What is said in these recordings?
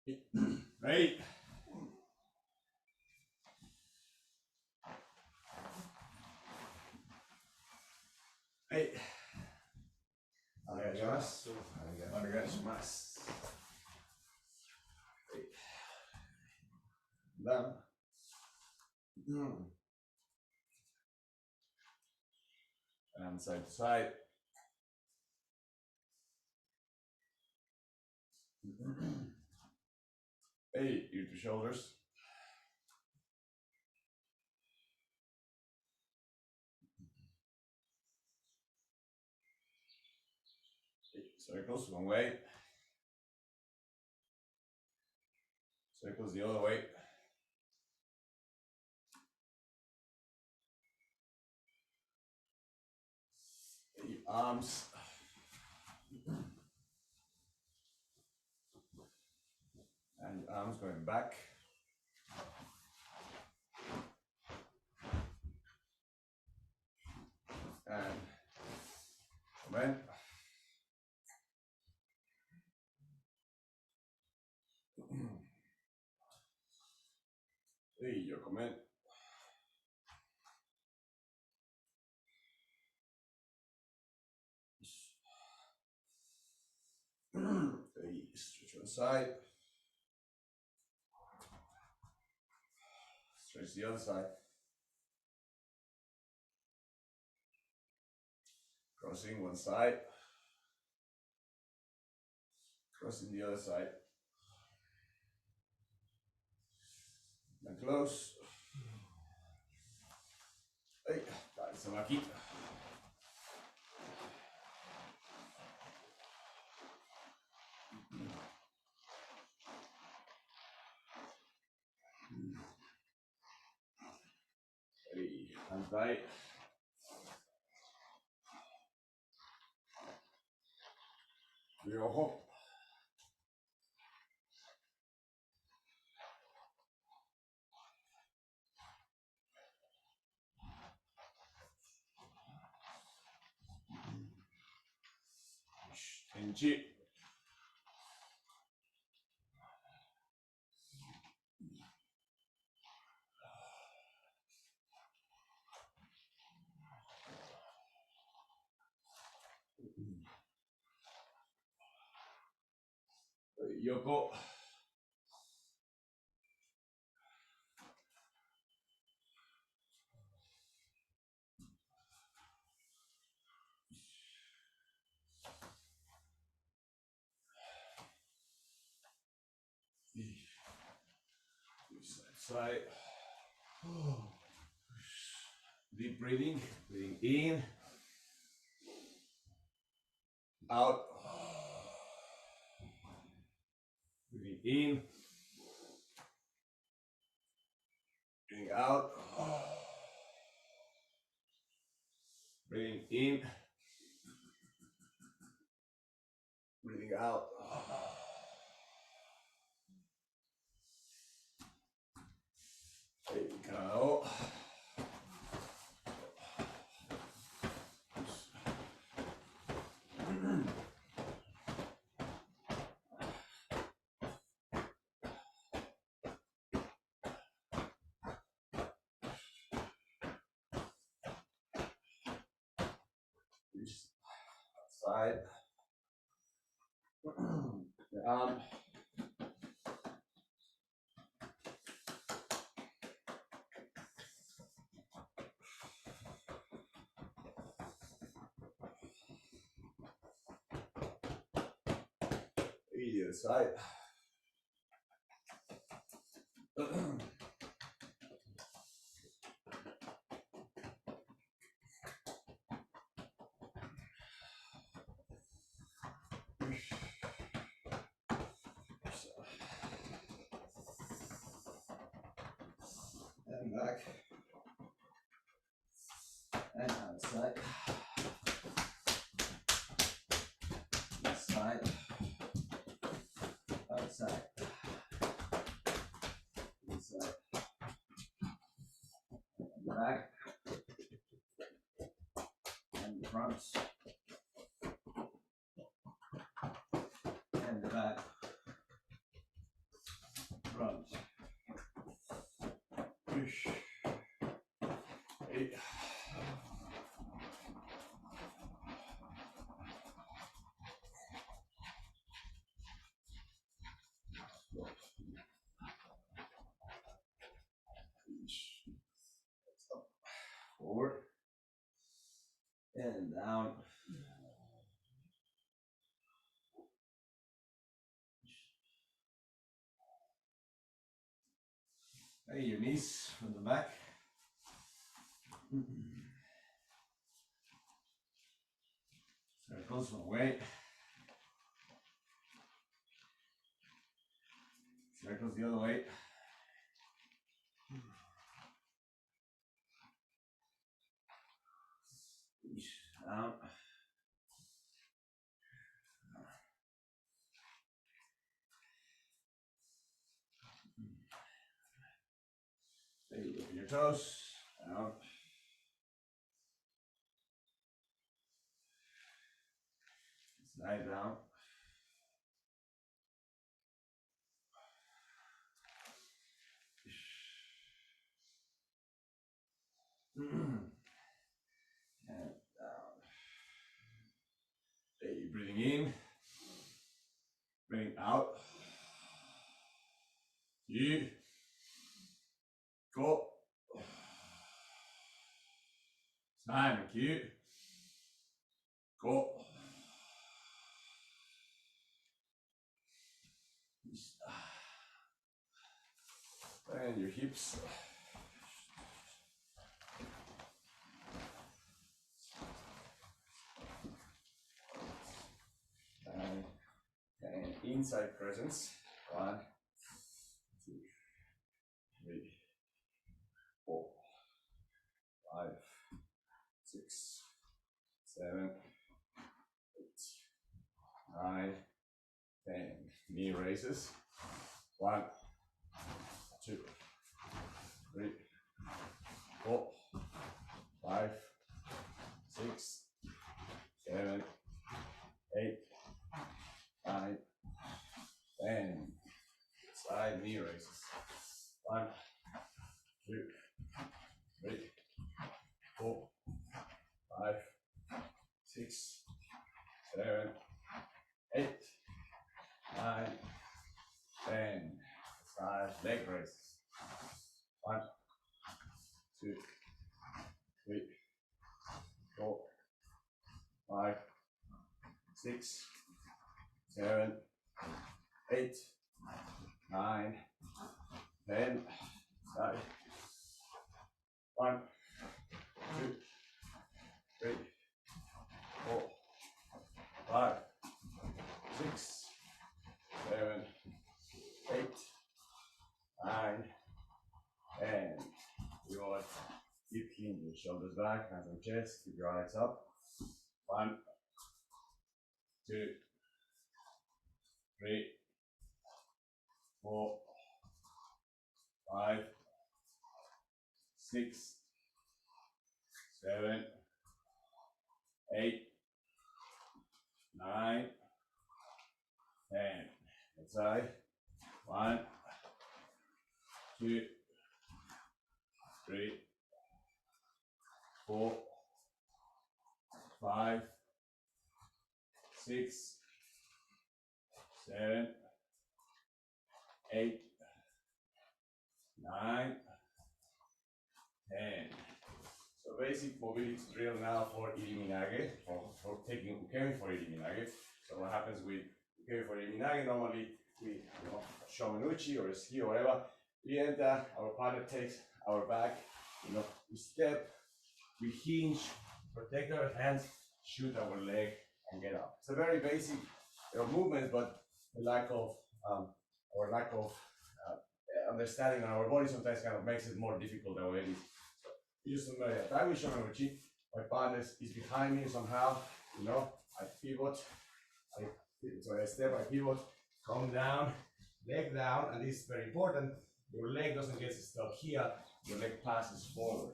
Right. Hey. Onegaishimasu. Onegaishimasu. Hey. Down. And side to side. Hey, ear to shoulders. Circles one way. Circles the other way. Your arms. And your arms going back. And come in. Hey, you come in. Hey, stretch one side. Stretch the other side. Crossing one side. Crossing the other side. And close. Hey, that's lucky. Hey, hands tight. Yoho. Tenchi. Yoko. Side. Deep breathing. Breathing in. Out. Breathing in. Breathing out. Breathing in. Breathing out. Hey, cow. Side. The arm. Either side. And back. And outside. Side. Outside. Inside. And back. And the front. And the back. Up, forward, and down. Hey, your knees from the back. Circles one way. Circles the other way. Down. Hey, open your toes. Down. Slide down. And down. Hey, breathing in. Breathing out. You. Go. Time, cue. Go. And your hips. And inside presence. 1, 2, 3, 4, 5, 6, 7, 8, 9, 10. Knee raises. 1, 2, 3, 4, 5, 6, 7, 8, 9, 10. Side knee raises. 1, 2, 3, 4, 5, 6, 7, 8, 9, 10. Side leg raises. 1, 2, 3, 4, 5, 6, 7, 8, 9, 10. Side. 1, 2, 3, 4, 5, 6, 7, 8, 9, 10. Good. Keep hinge your shoulders back, hands on chest, keep your eyes up. 1, 2, 3, 4, 5, 6, 7, 8, 9, 10. Inside. 1, 2, 3, 4, 5, 6, 7, 8, 9, 10. So basic mobility drill now for Iriminage, for taking ukemi for Iriminage. So what happens with ukemi for Iriminage? Normally we, shomenuchi or ski or whatever, we enter, our partner takes our back, we step, we hinge, protect our hands, shoot our leg, and get up. It's a very basic movement, but the lack of understanding on our body sometimes kind of makes it more difficult than what it is. So you just remember that I will shomenuchi. My partner is behind me somehow. I pivot. So I step, I pivot, come down, leg down, and this is very important. Your leg doesn't get stuck here. Your leg passes forward,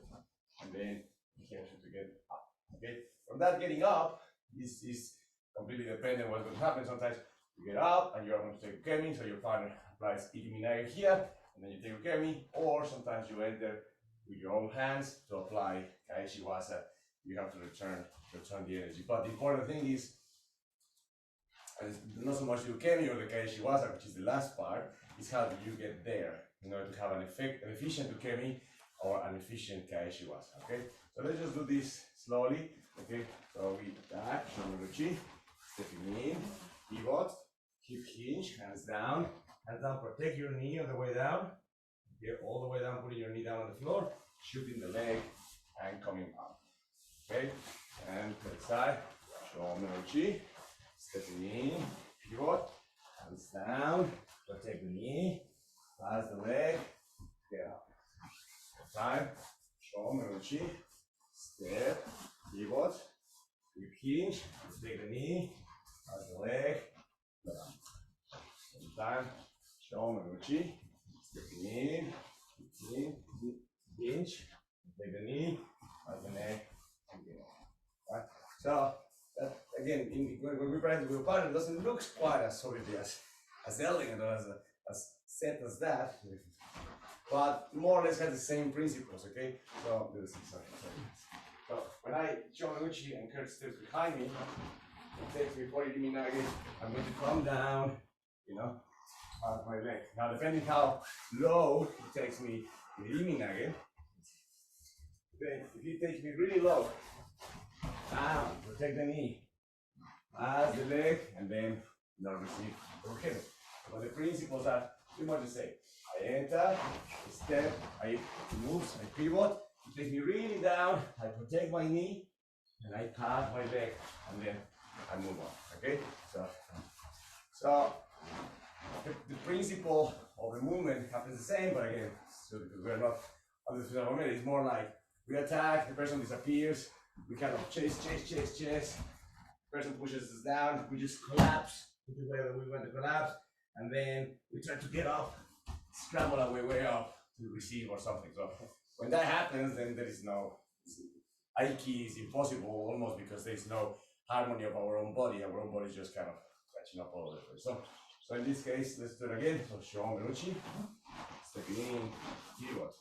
and then you have to get up. Okay. From that getting up is completely dependent on what's going to happen. Sometimes you get up and you're going to take ukemi, so your partner applies iriminage here, and then you take ukemi, or sometimes you enter with your own hands to apply kaishiwasa. You have to return the energy. But the important thing is, and it's not so much the ukemi or the kaishiwasa, which is the last part, is how do you get there in order to have an efficient ukemi or an efficient kaeshiwas. Okay, so let's just do this slowly. Okay, so we attack, shomeruchi, stepping in, pivot, hip hinge, hands down, protect your knee on the way down. Okay, all the way down, putting your knee down on the floor, shooting the leg and coming up. Okay, and to the side, shomeruchi, stepping in, pivot, hands down, protect the knee, pass the leg, get up. Time, shomeruchi, step, pivot, hip hinge, take the knee, pass the leg, get up. Same time, shomeruchi, stepping in, hinge, take the knee, pass the leg, and get up. Right? So that again, when we practice with a partner, it doesn't look quite as solid as elegant or as set as that. But more or less has the same principles, okay? So, so when I shomeruchi and Kurt steps behind me, it takes me 40 minagi, I'm going to come down, you know, out of my leg. Now, depending how low it takes me in minagi, then if it takes me really low, down, protect the knee, pass the leg, and then receive the okay. But the principles are pretty much the same. I enter, I step, I move, I pivot, it takes me really down, I protect my knee, and I pass my leg, and then I move on, okay? So the principle of the movement happens the same, but again, so because we're not on this moment, it's more like we attack, the person disappears, we kind of chase, the person pushes us down, we just collapse into where we want to collapse, and then we try to get up, scramble our way up to receive or something. So when that happens, then there is no Aiki is impossible almost because there is no harmony of our own body. Our own body is just kind of catching up all over the place. So in this case, let's do it again. So shomeruchi, stepping in, pivot,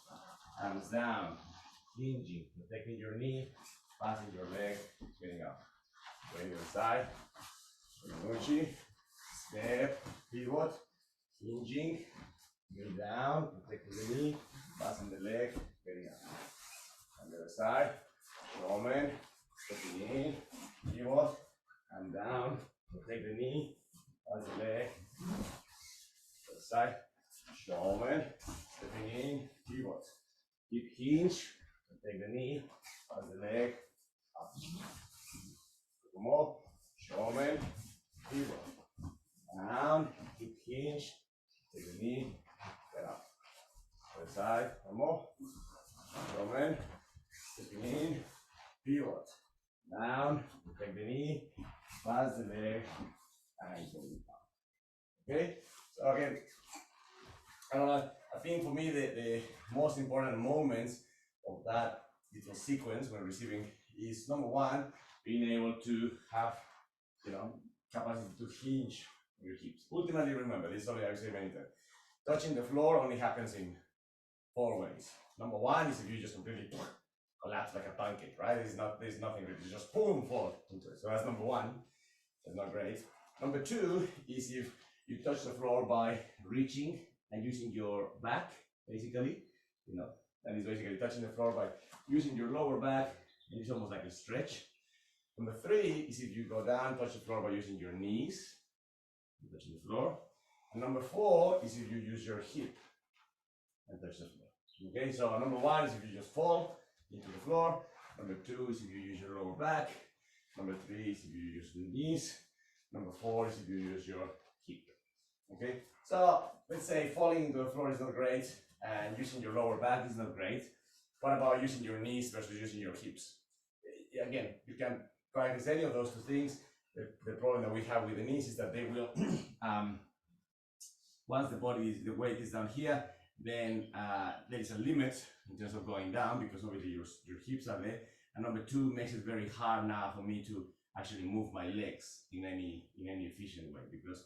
hands down, hinging, protecting your knee, passing your leg, getting up. Going to the side, shomeruchi, step, pivot, hinging, going down, protecting the knee, passing the leg, getting up. On the other side, shomen, stepping in, pivot, and down, protect the knee, pass the leg. Other side, shomen, stepping in, pivot, hip hinge, protect the knee, pass the leg, up. More, shomen, pivot, down, hip hinge, take the knee, get up. Other side, one more. Shomen, stepping in, pivot, down, take the knee, pass the leg, and go up. Okay? So again, I don't know, I think for me the most important moments of that little sequence when receiving is number one, being able to have, you know, capacity to hinge your hips. Ultimately, remember, this is something I say many times. Touching the floor only happens in 4 ways. Number one is if you just completely collapse like a pancake, right? There's nothing really, you just boom, fall into it. So that's number one. That's not great. Number two is if you touch the floor by reaching and using your back, basically. You know, that is basically touching the floor by using your lower back. It's almost like a stretch. Number three is if you go down, touch the floor by using your knees, touching the floor. And number four is if you use your hip and touch the floor. Okay, so number one is if you just fall into the floor. Number two is if you use your lower back. Number three is if you use the knees. Number four is if you use your hip. Okay, so let's say falling into the floor is not great and using your lower back is not great. What about using your knees versus using your hips? Again, you can practice any of those two things. The problem that we have with the knees is that they will, once the weight is down here, then there is a limit in terms of going down because obviously your hips are there. And number two, makes it very hard now for me to actually move my legs in any efficient way because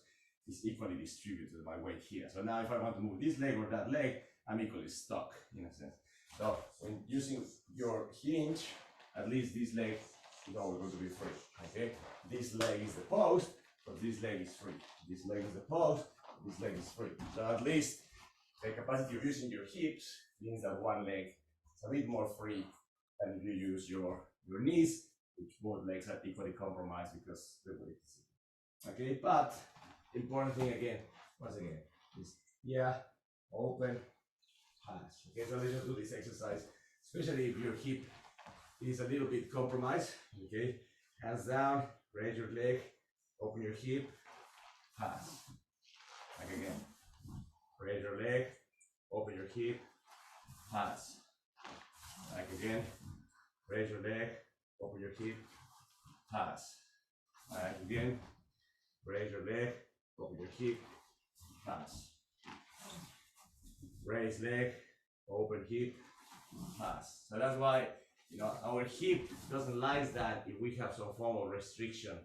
it's equally distributed, my weight here. So now if I want to move this leg or that leg, I'm equally stuck in a sense. So when using your hinge, at least this leg is always going to be free, okay? This leg is the post, but this leg is free. This leg is the post, this leg is free. So at least the capacity of using your hips means that one leg is a bit more free than if you use your knees, which both legs are equally compromised because the weight is. Okay, but important thing again, once again, is open, pass. Okay, so let's just do this exercise, especially if your hip is a little bit compromised. Okay, hands down, raise your leg, open your hip, pass. Like again, raise your leg, open your hip, pass. Like again, raise your leg, open your hip, pass. Like again, raise your leg, open your hip, pass. Raise leg, open hip, pass. So that's why, you know, our hip doesn't like that if we have some form of restriction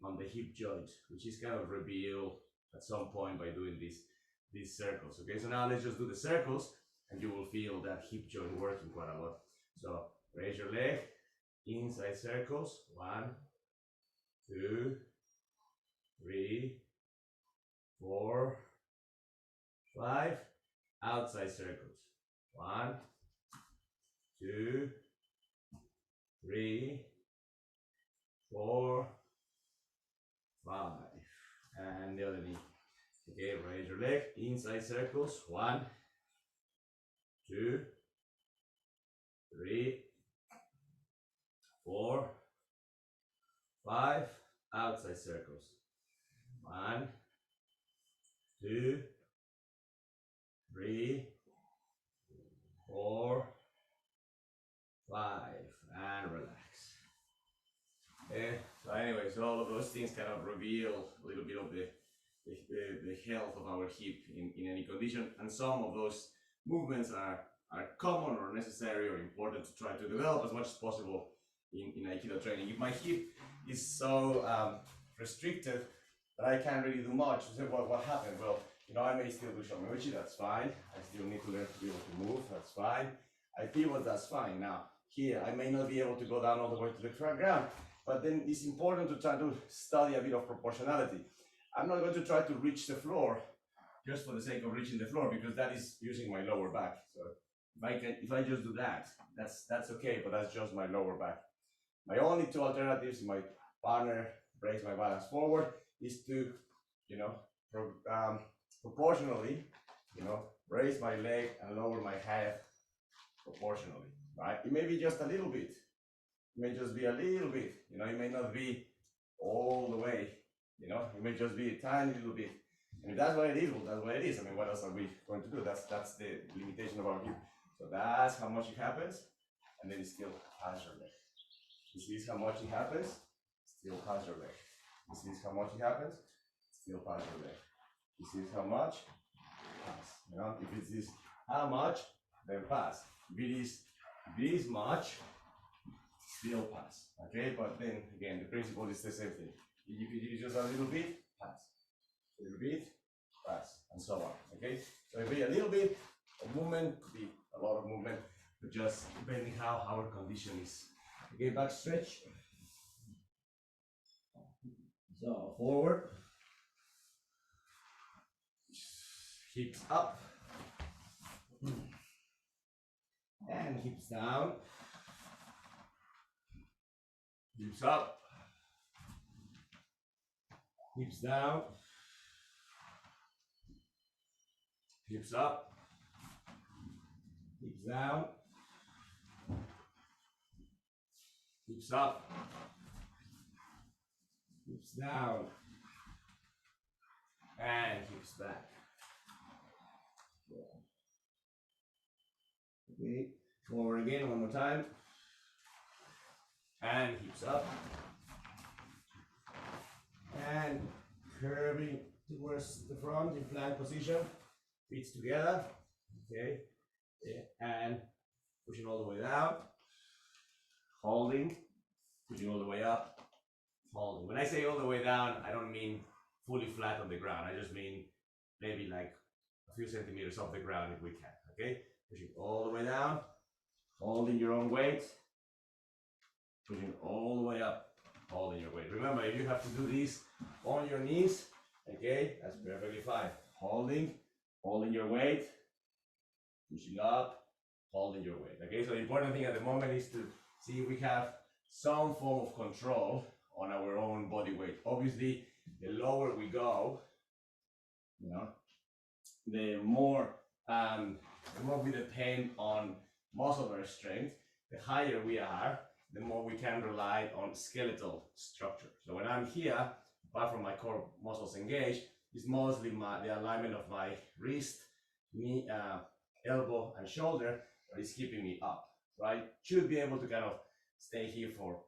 on the hip joint, which is kind of revealed at some point by doing these circles. Okay, so now let's just do the circles and you will feel that hip joint working quite a lot. So raise your leg, inside circles, 1, 2, 3, 4, 5, outside circles, 1, 2, 3, 4, 5, and the other knee. Okay, raise your leg, inside circles, 1, 2, 3, 4, 5, outside circles, 1, 2, 3, 4, 5, and relax. So anyways, all of those things kind of reveal a little bit of the health of our hip in any condition, and some of those movements are common or necessary or important to try to develop as much as possible in Aikido training. If my hip is so restricted that I can't really do much, so what happened? Well, you know, I may still do shomiuchi, that's fine. I still need to learn to be able to move, that's fine. I pivot, that's fine. Now, here, I may not be able to go down all the way to the ground, but then it's important to try to study a bit of proportionality. I'm not going to try to reach the floor just for the sake of reaching the floor, because that is using my lower back. So if I just do that, that's okay, but that's just my lower back. My only two alternatives, if my partner breaks my balance forward, is to, you know, proportionally, you know, raise my leg and lower my head proportionally, right? It may be just a little bit. It may just be a little bit, you know, it may not be all the way, you know, it may just be a tiny little bit. And if that's what it is, well, that's what it is. I mean, what else are we going to do? That's the limitation of our hip. So that's how much it happens, and then it still has your leg. This is how much it happens, still has your leg. This is how much it happens, still pass your leg. This is how much, pass. You know, if it is how much, then pass. If it is much, still pass. Okay, but then again, the principle is the same thing. If it is just a little bit, pass. A little bit, pass, and so on. Okay, so it be a little bit of movement, could be a lot of movement, but just depending how our condition is. Okay, back stretch. So forward, hips up, and hips down, hips up, hips down, hips up, hips down, hips up, hips down, and hips back. Okay, forward again, one more time, and hips up, and curving towards the front in plank position, feet together, okay, and pushing all the way down, holding, pushing all the way up, holding. When I say all the way down, I don't mean fully flat on the ground. I just mean maybe like a few centimeters off the ground if we can, okay? Pushing all the way down, holding your own weight, pushing all the way up, holding your weight. Remember, if you have to do this on your knees, Okay, that's perfectly fine. Holding your weight, pushing up, holding your weight. Okay, so the important thing at the moment is to see if we have some form of control on our own body weight. Obviously, the lower we go, you know, the more we depend on muscular strength. The higher we are, the more we can rely on skeletal structure. So when I'm here, apart from my core muscles engaged, it's mostly the alignment of my wrist, knee, elbow, and shoulder that is keeping me up. So I should be able to kind of stay here for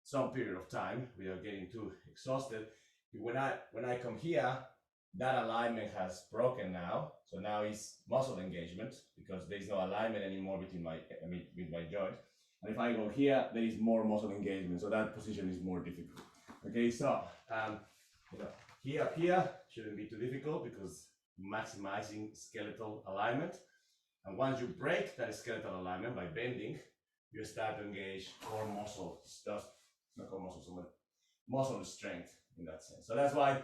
some period of time without getting too exhausted. When I come here, that alignment has broken now. So now it's muscle engagement because there is no alignment anymore between with my joints. And if I go here, there is more muscle engagement. So that position is more difficult. Okay, so here shouldn't be too difficult because maximizing skeletal alignment. And once you break that skeletal alignment by bending, you start to engage core muscle stuff, not core muscle, so muscle strength in that sense. So that's why,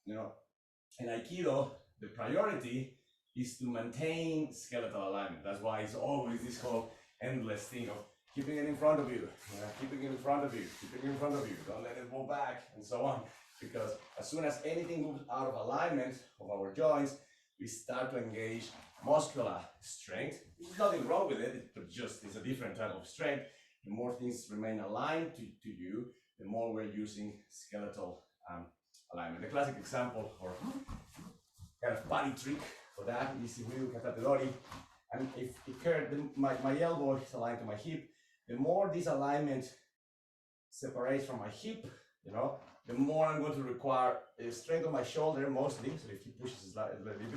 in Aikido, the priority is to maintain skeletal alignment. That's why it's always this whole endless thing of keeping it in front of you, keeping it in front of you, keeping it in front of you, don't let it move back, and so on. Because as soon as anything moves out of alignment of our joints, we start to engage muscular strength. There's nothing wrong with it, but just it's a different type of strength. The more things remain aligned to you, the more we're using skeletal alignment. The classic example or kind of body trick for that is if we look at the Dori, and if my elbow is aligned to my hip, the more this alignment separates from my hip, the more I'm going to require the strength of my shoulder mostly. So if he pushes a little bit,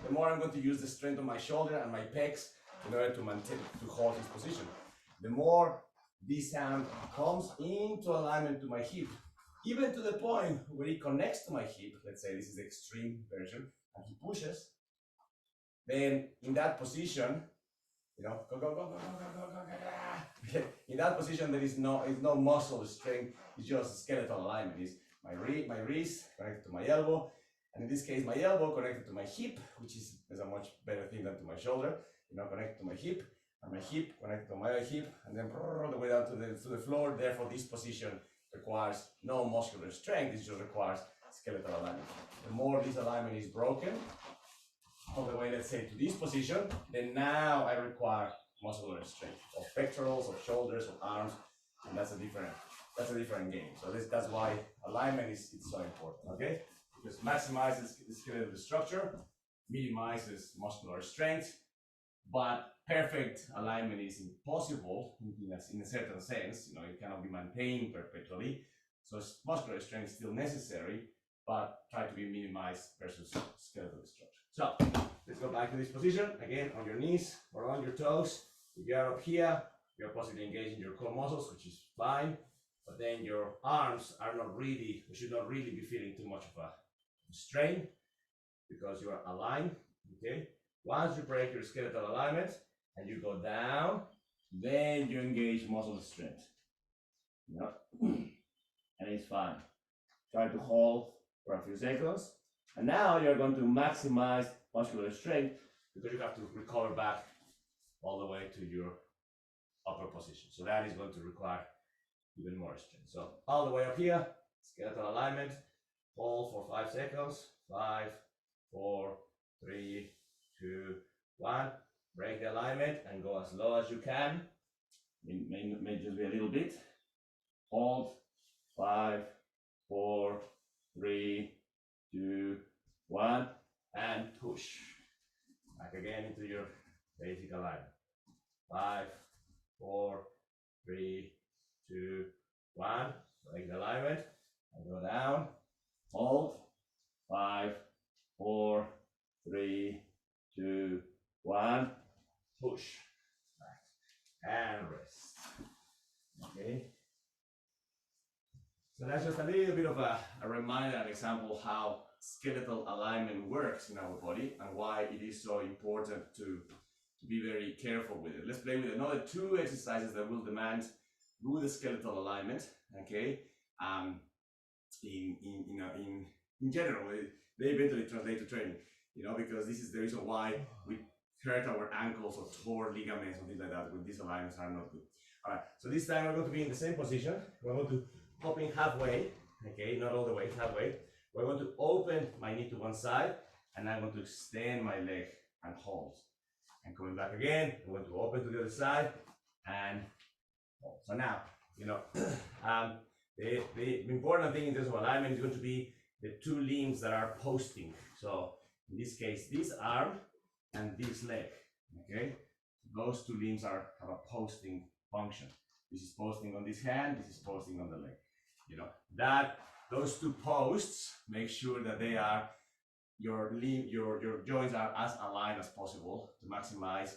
the more I'm going to use the strength of my shoulder and my pecs in order to hold his position. The more this hand comes into alignment to my hip, even to the point where it connects to my hip, let's say this is the extreme version, and he pushes, then in that position, in that position there is no muscle strength, it's just skeletal alignment. It's my wrist connected to my elbow, and in this case my elbow connected to my hip, which is a much better thing than to my shoulder, connected to my hip, and my hip connected to my other hip, and then all the way down to the floor. Therefore this position requires no muscular strength, it just requires skeletal alignment. The more this alignment is broken, all the way, let's say, to this position, then now I require muscular strength of pectorals, of shoulders, of arms, and that's a different game. So that's why alignment is so important, okay? Because maximizes the skeletal structure, minimizes muscular strength, but perfect alignment is impossible in a certain sense. It cannot be maintained perpetually. So muscular strength is still necessary, but try to be minimized versus skeletal structure. So let's go back to this position again, on your knees or on your toes. If you are up here, you're possibly engaging your core muscles, which is fine, but then your arms should not really be feeling too much of a strain because you are aligned. Okay. Once you break your skeletal alignment and you go down, then you engage muscle strength. And it's fine. Try to hold for a few seconds. And now you're going to maximize muscular strength because you have to recover back all the way to your upper position. So that is going to require even more strength. So all the way up here, skeletal alignment, hold for 5 seconds. 5, 4, 3, 2, 1. Break the alignment and go as low as you can. It may just be a little bit. Hold. 5, 4, 3, 2, 1, and push. Back again into your basic alignment. 5, 4, 3, 2, 1. Break the alignment and go down. Hold. 5, 4, 3, 2, 1. Push. Back and rest. Okay. So that's just a little bit of a reminder and example how skeletal alignment works in our body and why it is so important to be very careful with it. Let's play with another 2 exercises that will demand good skeletal alignment. Okay. in general. They eventually translate to training, because this is the reason why we hurt our ankles or tore ligaments or things like that when these alignments are not good. All right, so this time we're going to be in the same position. We're going to hop in halfway, okay, not all the way, halfway. We're going to open my knee to one side, and I'm going to extend my leg and hold. And coming back again, I'm going to open to the other side and hold. So now, the important thing in terms of alignment is going to be the two limbs that are posting. So in this case, this arm and this leg, okay? Those two limbs have a posting function. This is posting on this hand, this is posting on the leg. Those two posts make sure that they are your joints are as aligned as possible to maximize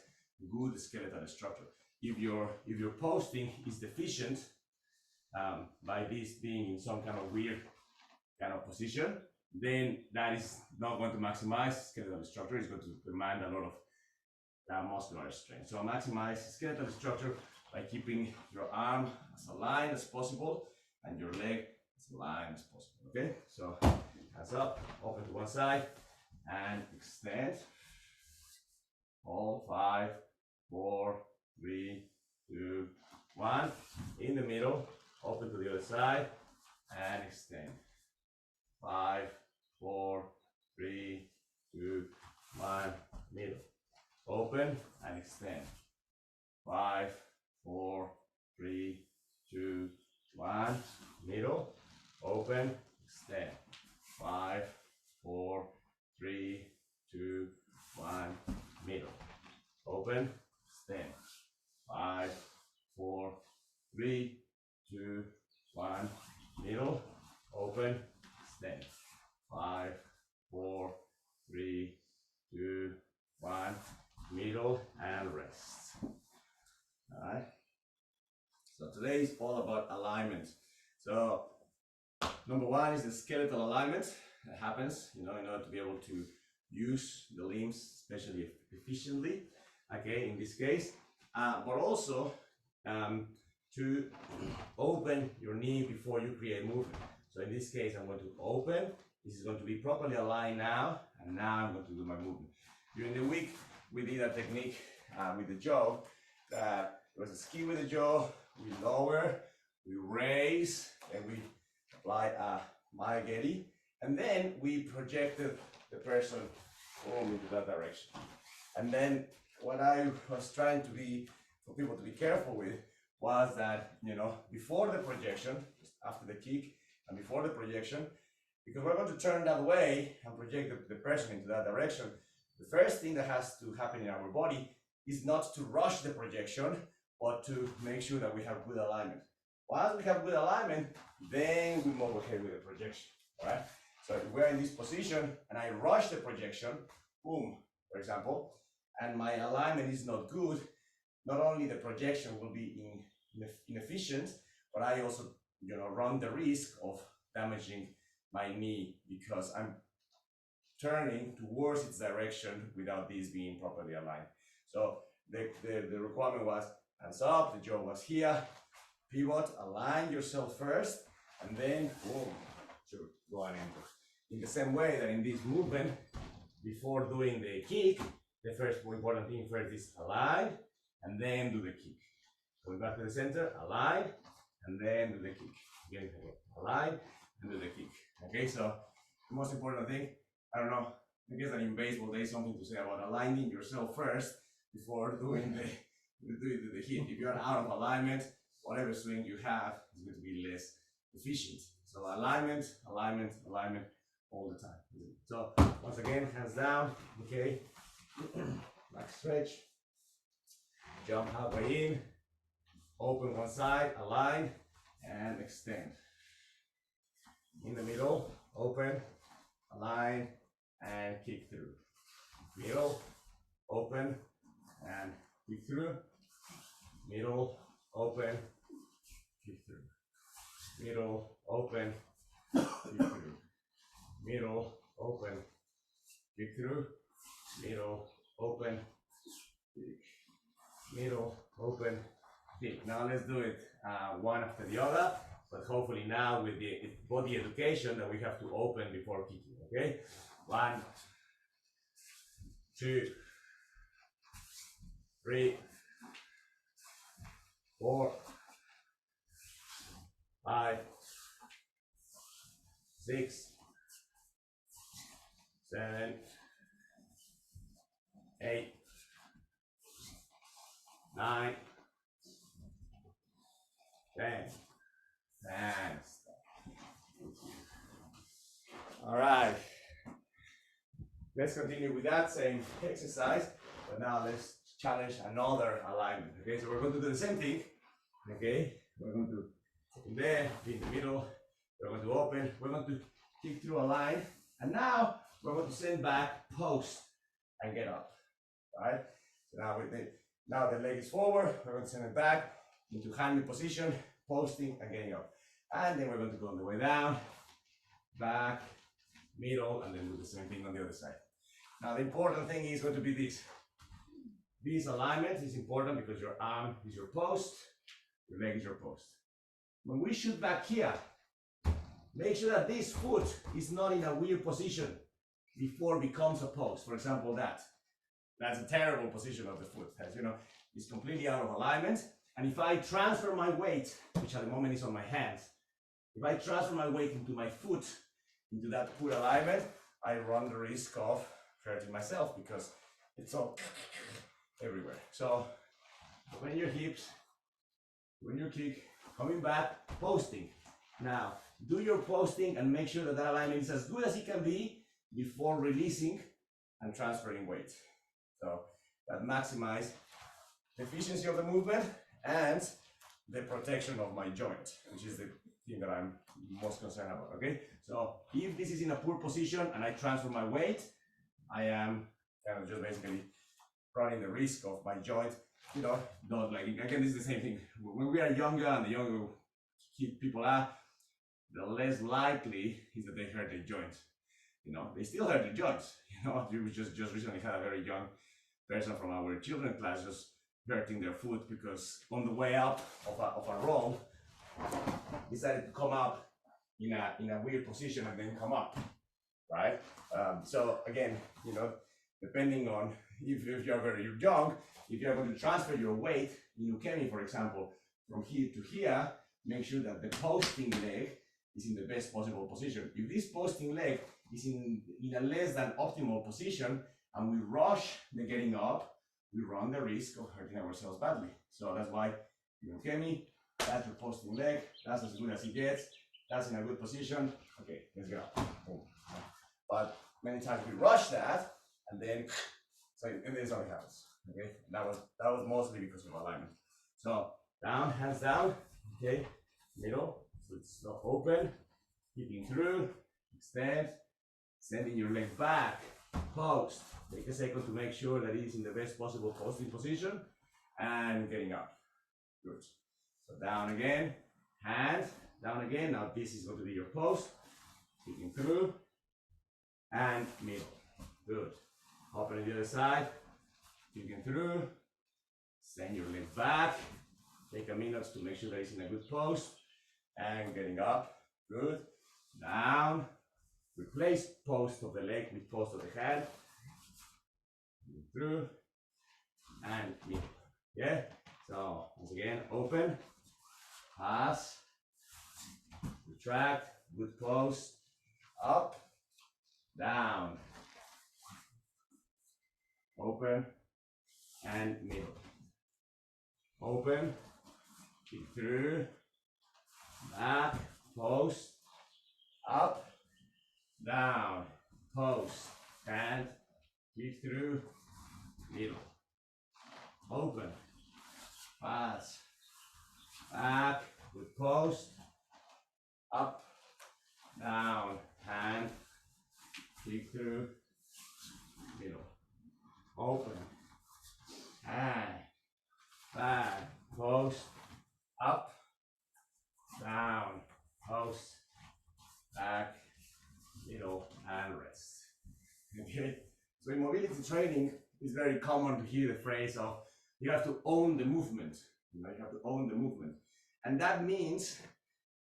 good skeletal structure. If your posting is deficient, by this being in some kind of weird kind of position, then that is not going to maximize skeletal structure. It's going to demand a lot of muscular strain. So maximize skeletal structure by keeping your arm as aligned as possible and your leg as aligned as possible. Okay, so hands up, open to one side and extend. Hold 5, 4, 3, 2, 1. In the middle, open to the other side and extend. 5, 4, 3, 2, 1. Middle. Open and extend. 5, 4, 3, 2, 1. Middle. Open, extend. 5, 4, 3, 2, 1. Middle. Open, extend. 5, 4, 3, 2, 1. Middle. Open, extend. 5, 4, 3, 2, 1. Middle and rest. All right. So today is all about alignment. So number one is the skeletal alignment that happens, in order to be able to use the limbs, especially efficiently. Okay, in this case, but also to open your knee before you create movement. So in this case, I'm going to open. This is going to be properly aligned now, and now I'm going to do my movement. During the week, we did a technique with the jaw. It was a ski with the jaw. We lower, we raise, and we apply a Maegeri, and then we projected the person into that direction. And then what I was trying to be, for people to be careful with, was that, before the projection, just after the kick, and before the projection, because we're going to turn that way and project the person into that direction, the first thing that has to happen in our body is not to rush the projection, but to make sure that we have good alignment. Once we have good alignment, then we move ahead with the projection, all right? So if we're in this position and I rush the projection, boom, for example, and my alignment is not good, not only the projection will be inefficient, but I also, run the risk of damaging my knee because I'm turning towards its direction without this being properly aligned. So the requirement was hands up, the jaw was here, pivot, align yourself first, and then boom, to go and enter. In the same way that in this movement, before doing the kick, the first important thing first is align, and then do the kick. Going back to the center, align, and then do the kick. Again, align, and do the kick. Okay, so the most important thing, I don't know, I guess that in baseball there's something to say about aligning yourself first before doing the hit. If you're out of alignment, whatever swing you have is going to be less efficient. So alignment, alignment, alignment all the time. So once again, hands down, okay, back stretch, jump halfway in, open one side, align, and extend. In the middle, open, align, and kick through. Middle, open, and kick through. Middle, open, kick through. Middle, open, kick through. Middle, open, kick through. Middle, open, kick. Middle, open, kick. Now let's do it one after the other. but hopefully now with the body education that we have to open before kicking, okay? 1, 2, 3, 4, 5, 6, 7, 8, 9, 10. Thanks. All right. Let's continue with that same exercise, but now let's challenge another alignment. Okay, so we're going to do the same thing. Okay, we're going to take there, be in the middle. We're going to open. We're going to kick through a line, and now we're going to send back, post, and get up. All right. So now the leg is forward. We're going to send it back into hand position, posting, and getting up. And then we're going to go on the way down, back, middle, and then do the same thing on the other side. Now the important thing is going to be this. This alignment is important because your arm is your post, your leg is your post. When we shoot back here, make sure that this foot is not in a weird position before it becomes a post. For example, that's a terrible position of the foot. As you know, it's completely out of alignment. And if I transfer my weight, which at the moment is on my hands, if I transfer my weight into my foot, into that foot alignment, I run the risk of hurting myself because it's all everywhere. So when your hips, when you kick, coming back, posting. Now, do your posting and make sure that that alignment is as good as it can be before releasing and transferring weight. So that maximizes the efficiency of the movement and the protection of my joint, which is the thing that I'm most concerned about, okay? So if this is in a poor position and I transfer my weight, I am kind of just basically running the risk of my joint, you know, not like, again, this is the same thing. When we are younger and the younger people are, the less likely is that they hurt their joints. You know, they still hurt their joints. You know, we just recently had a very young person from our children class just hurting their foot because on the way up of a roll, decided to come up in a weird position and then come up, right? So again, you know, depending on if you're very young, if you're going to transfer your weight in ukemi, for example, from here to here, make sure that the posting leg is in the best possible position. If this posting leg is in a less than optimal position and we rush the getting up, we run the risk of hurting ourselves badly. So that's why in ukemi, that's your posting leg, that's as good as it gets, that's in a good position. Okay, let's go. But many times we rush that and then, so and this is how it happens. Okay, that was mostly because of alignment. So down, hands down, okay, middle, so it's not open, keeping through, extend, sending your leg back, post. Take a second to make sure that it is in the best possible posting position and getting up. Good. So down again, hands, down again. Now this is going to be your post, keeping through, and middle. Good. Open the other side, keeping through, send your leg back, take a minute to make sure that it's in a good post, and getting up. Good. Down, replace post of the leg with post of the hand. Through and middle. Yeah. So once again, open, pass, retract, good post, up, down, open, and middle. Open, keep through, back, post, up, down, post, and keep through, middle, open, pass, back, good post, up, down, hand, keep through, middle, open, hand, back, post, up, down, post, back, middle, and rest. Okay. So in mobility training, it's very common to hear the phrase of you have to own the movement. You know, you have to own the movement. And that means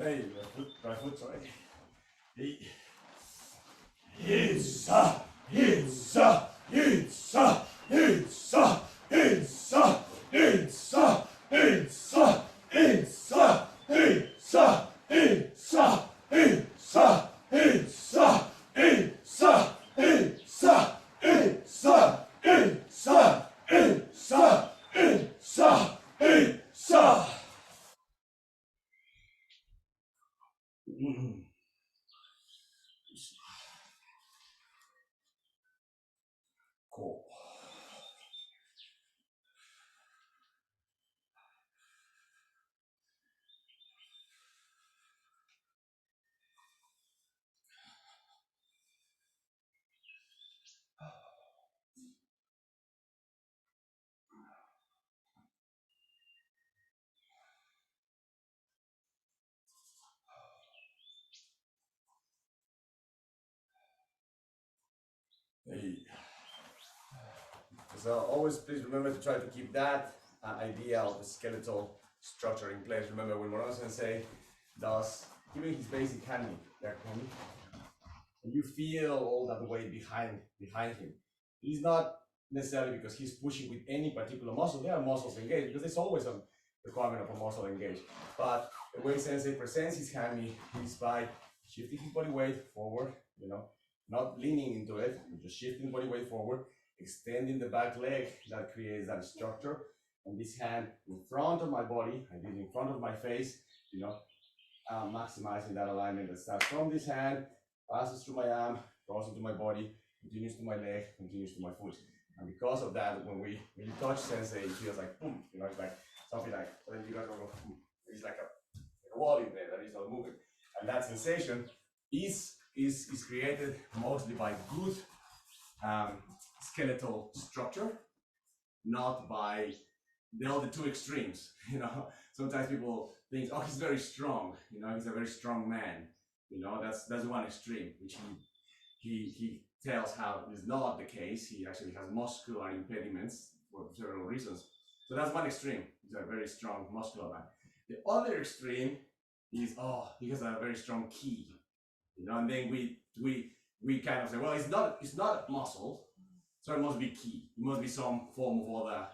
Hey, right foot, sorry. Hey. Hitsa, hitsa, hitsa, hitsa, hitsa, hitsa, hitsa, hitsa, hitsa, hitsa, hitsa, hitsa, hitsa, hitsa, hitsa, hitsa, hitsa, hitsa, hitsa. Cool. Hey. So always please remember to try to keep that idea of the skeletal structure in place. Remember when Morono Sensei does giving his basic handing, and you feel all that weight behind him. He's not necessarily because he's pushing with any particular muscle. There are muscles engaged because there's always a requirement of a muscle engaged. But the way Sensei presents his handing is by shifting his body weight forward, not leaning into it, just shifting body weight forward, extending the back leg that creates that structure, and this hand in front of my body, and this in front of my face, maximizing that alignment that starts from this hand, passes through my arm, goes into my body, continues to my leg, continues to my foot. And because of that, when you touch Sensei, it feels like boom, it's like something like, so then you guys go, boom. It's like a wall in there that is not moving. And that sensation is created mostly by good skeletal structure, not by the other two extremes. Sometimes people think, oh, he's very strong. He's a very strong man. That's one extreme, which he tells how is not the case. He actually has muscular impediments for several reasons. So that's one extreme. He's a very strong muscular man. The other extreme is, oh, he has a very strong ki. And then we kind of say, well, it's not muscle, so it must be ki. It must be some form of other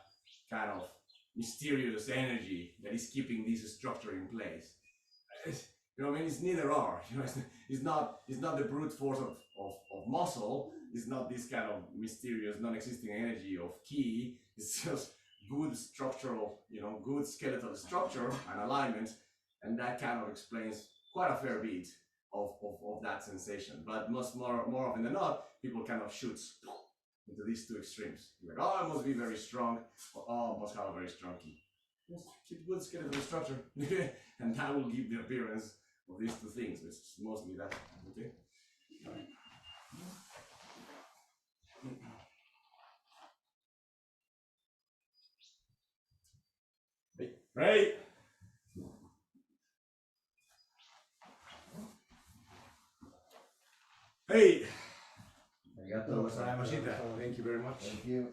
kind of mysterious energy that is keeping this structure in place. It's neither or. It's not the brute force of muscle. It's not this kind of mysterious, non-existing energy of ki. It's just good structural, good skeletal structure and alignment, and that kind of explains quite a fair bit of that sensation. But more often than not, people kind of shoot into these two extremes. You're like, oh, I must be very strong, or oh, I must have a very strong ki. Just keep good skeletal structure, and that will give the appearance of these two things, which is mostly that. Okay. All right. Right. Hey. Arigatou gozaimashita. Thank you very much. Thank you.